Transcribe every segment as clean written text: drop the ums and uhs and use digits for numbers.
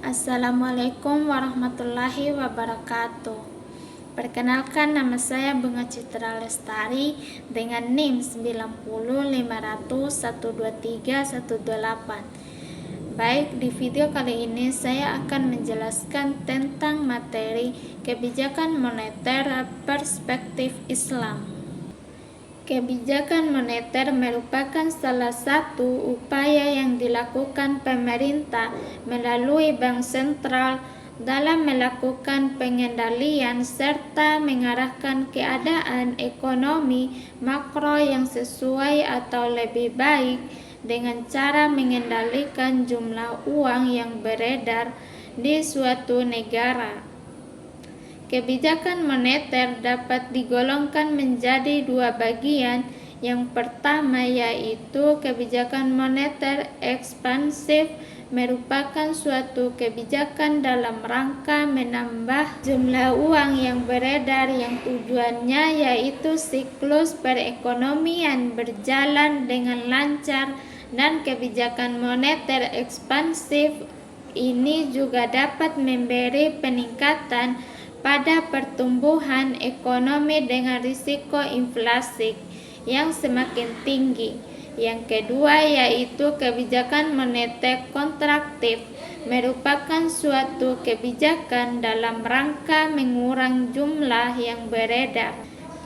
Assalamualaikum warahmatullahi wabarakatuh. Perkenalkan, nama saya Bunga Citra Lestari dengan NIM 90500123128. Baik, di video kali ini saya akan menjelaskan tentang materi kebijakan moneter perspektif Islam. Kebijakan moneter merupakan salah satu upaya yang dilakukan pemerintah melalui Bank Sentral dalam melakukan pengendalian serta mengarahkan keadaan ekonomi makro yang sesuai atau lebih baik dengan cara mengendalikan jumlah uang yang beredar di suatu negara. Kebijakan moneter dapat digolongkan menjadi dua bagian. Yang pertama yaitu kebijakan moneter ekspansif, merupakan suatu kebijakan dalam rangka menambah jumlah uang yang beredar yang tujuannya yaitu siklus perekonomian berjalan dengan lancar, dan kebijakan moneter ekspansif ini juga dapat memberi peningkatan pada pertumbuhan ekonomi dengan risiko inflasi yang semakin tinggi. Yang kedua yaitu kebijakan moneter kontraktif, merupakan suatu kebijakan dalam rangka mengurangi jumlah yang beredar.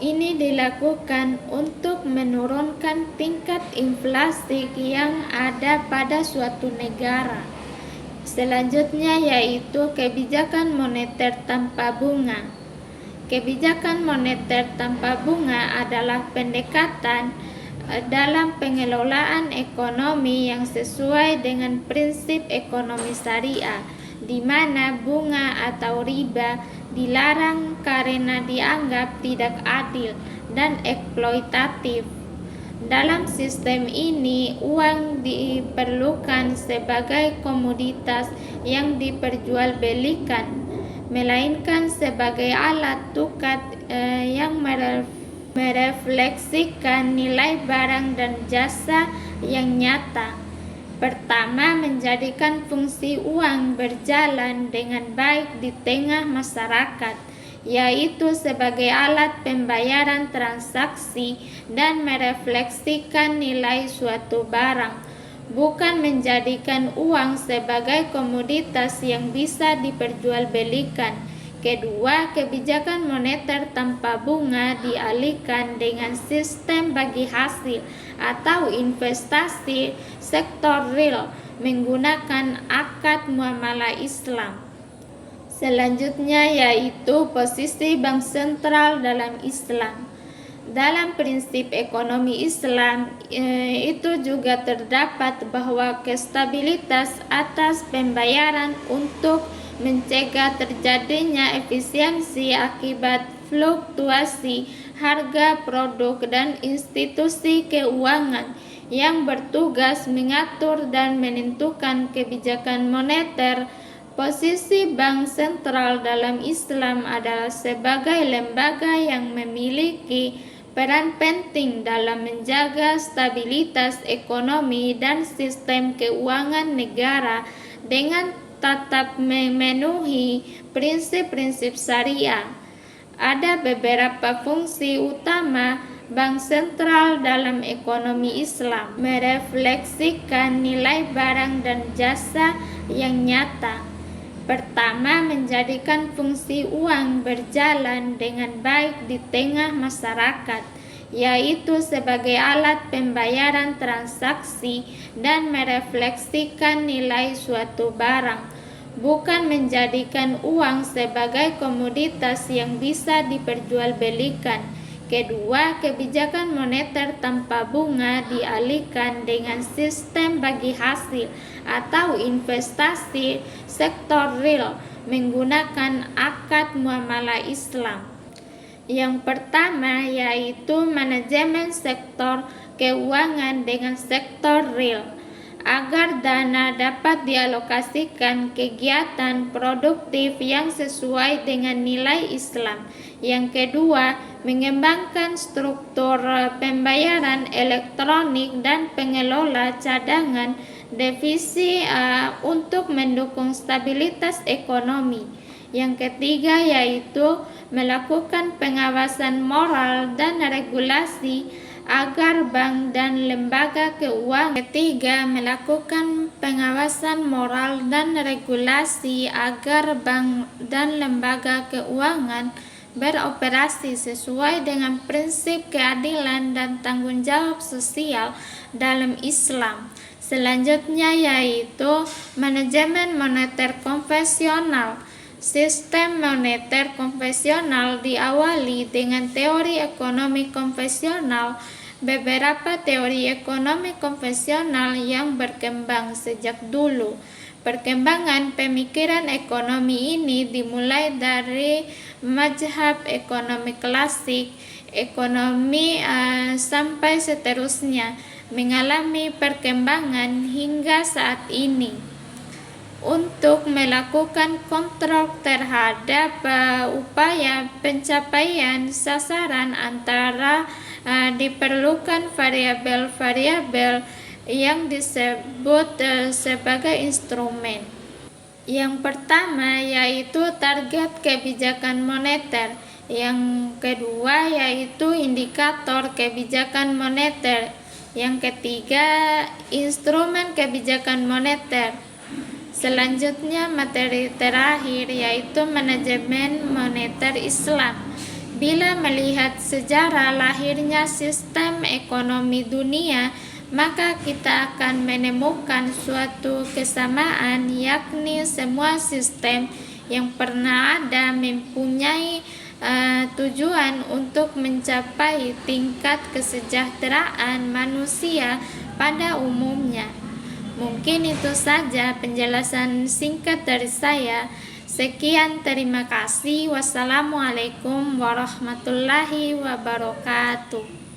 Ini dilakukan untuk menurunkan tingkat inflasi yang ada pada suatu negara. Selanjutnya yaitu kebijakan moneter tanpa bunga. Kebijakan moneter tanpa bunga adalah pendekatan dalam pengelolaan ekonomi yang sesuai dengan prinsip ekonomi syariah, di mana bunga atau riba dilarang karena dianggap tidak adil dan eksploitatif. Dalam sistem ini, uang diperlukan sebagai komoditas yang diperjualbelikan, melainkan sebagai alat tukar yang merefleksikan nilai barang dan jasa yang nyata. Pertama, menjadikan fungsi uang berjalan dengan baik di tengah masyarakat, yaitu sebagai alat pembayaran transaksi dan merefleksikan nilai suatu barang, bukan menjadikan uang sebagai komoditas yang bisa diperjualbelikan. Kedua, kebijakan moneter tanpa bunga dialihkan dengan sistem bagi hasil atau investasi sektor real menggunakan akad muamalah Islam. Selanjutnya yaitu posisi Bank Sentral dalam Islam. Dalam prinsip ekonomi Islam itu juga terdapat bahwa stabilitas atas pembayaran untuk mencegah terjadinya efisiensi akibat fluktuasi harga produk, dan institusi keuangan yang bertugas mengatur dan menentukan kebijakan moneter. Posisi Bank Sentral dalam Islam adalah sebagai lembaga yang memiliki peran penting dalam menjaga stabilitas ekonomi dan sistem keuangan negara dengan tetap memenuhi prinsip-prinsip syariah. Ada beberapa fungsi utama Bank Sentral dalam ekonomi Islam: merefleksikan nilai barang dan jasa yang nyata. Pertama, menjadikan fungsi uang berjalan dengan baik di tengah masyarakat, yaitu sebagai alat pembayaran transaksi dan merefleksikan nilai suatu barang, bukan menjadikan uang sebagai komoditas yang bisa diperjualbelikan. Kedua, kebijakan moneter tanpa bunga dialihkan dengan sistem bagi hasil atau investasi sektor real menggunakan akad muamalah Islam. Yang pertama yaitu manajemen sektor keuangan dengan sektor real, agar dana dapat dialokasikan kegiatan produktif yang sesuai dengan nilai Islam. Yang kedua, mengembangkan struktur pembayaran elektronik dan pengelola cadangan devisi untuk mendukung stabilitas ekonomi. Yang ketiga yaitu melakukan pengawasan moral dan regulasi agar bank dan lembaga keuangan. Ketiga, melakukan pengawasan moral dan regulasi agar bank dan lembaga keuangan beroperasi sesuai dengan prinsip keadilan dan tanggung jawab sosial dalam Islam. Selanjutnya yaitu manajemen moneter konvensional. Sistem moneter konvensional diawali dengan teori ekonomi konvensional. Beberapa teori ekonomi konvensional yang berkembang sejak dulu. Perkembangan pemikiran ekonomi ini dimulai dari mazhab ekonomi klasik, ekonomi sampai seterusnya mengalami perkembangan hingga saat ini. Untuk melakukan kontrol terhadap upaya pencapaian sasaran antara diperlukan variabel-variabel yang disebut sebagai instrumen. Yang pertama yaitu target kebijakan moneter. Yang kedua yaitu indikator kebijakan moneter. Yang ketiga instrumen kebijakan moneter. Selanjutnya materi terakhir yaitu manajemen moneter Islam. Bila melihat sejarah lahirnya sistem ekonomi dunia, maka kita akan menemukan suatu kesamaan, yakni semua sistem yang pernah ada mempunyai tujuan untuk mencapai tingkat kesejahteraan manusia pada umumnya. Mungkin itu saja penjelasan singkat dari saya. Sekian, terima kasih. Wassalamualaikum warahmatullahi wabarakatuh.